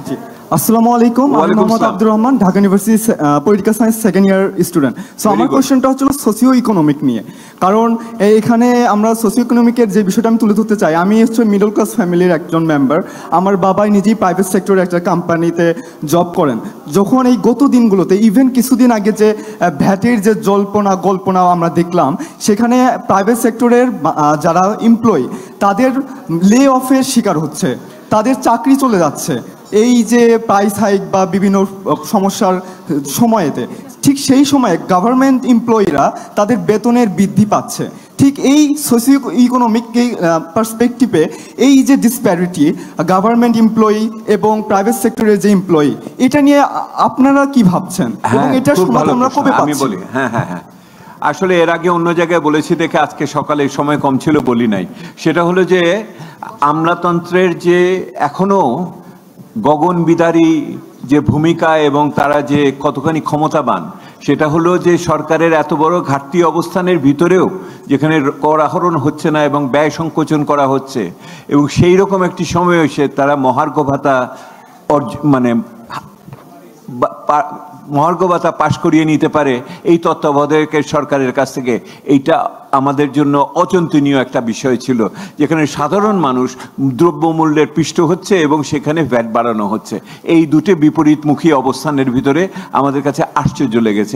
জি, আসসালামু আলাইকুম। আমি Mohammad Abdur Rahman, Dhaka university political science second year student. So আমার কোয়েশ্চেনটা হচ্ছিল সোশিও ইকোনমিক নিয়ে, কারণ এখানে আমরা সোশিও ইকোনমিকের যে বিষয়টা আমি তুলে ধরতে চাই। আমি হচ্ছে মিডল ক্লাস ফ্যামিলির একজন মেম্বার। আমার বাবাই নিজেই প্রাইভেট সেক্টরে একটা কোম্পানিতে জব করেন। যখন এই গত দিনগুলোতে, ইভেন কিছুদিন আগে যে ভ্যাটের যে গল্পনা আমরা দেখলাম, সেখানে প্রাইভেট সেক্টরের যারা এমপ্লয়ি তাদের লে অফের শিকার হচ্ছে, তাদের চাকরি চলে যাচ্ছে এই যে প্রাইস হাইক বা বিভিন্ন সমস্যার সময়েতে। ঠিক সেই সময়ে গভর্নমেন্ট এমপ্লয়িরা তাদের বেতনের বৃদ্ধি পাচ্ছে। ঠিক এই সোশিও ইকোনমিক পার্সপেক্টিভে এই যে ডিসপ্যারিটি গভর্নমেন্ট এমপ্লয়ি এবং প্রাইভেট সেক্টরের যে এমপ্লয়ি, এটা নিয়ে আপনারা কি ভাবছেন এবং এটার সমাধান আমরা কবে পাচ্ছি? আমি বলি, হ্যাঁ, আসলে এর আগে অন্য জায়গায় বলেছি দেখে আজকে সকালে সময় কম ছিল বলি নাই। সেটা হলো যে আমলাতন্ত্রের যে এখনো গগনবিদারী যে ভূমিকা এবং তারা যে কতখানি ক্ষমতাবান, সেটা হলো যে সরকারের এত বড় ঘাটতি অবস্থানের ভিতরেও যেখানে কর আহরণ হচ্ছে না এবং ব্যয় সংকোচন করা হচ্ছে, এবং সেই রকম একটি সময় এসে তারা মহার্ঘ ভাতা মহার্ঘ ভাতা পাশ করিয়ে নিতে পারে এই তত্ত্বাবধায়ক সরকারের কাছ থেকে। এইটা আমাদের জন্য অচিন্তনীয় একটা বিষয় ছিল, যেখানে সাধারণ মানুষ দ্রব্যমূল্যের পিষ্ট হচ্ছে এবং সেখানে ভ্যাট বাড়ানো হচ্ছে। এই দুটো বিপরীতমুখী অবস্থানের ভিতরে আমাদের কাছে আশ্চর্য লেগেছে।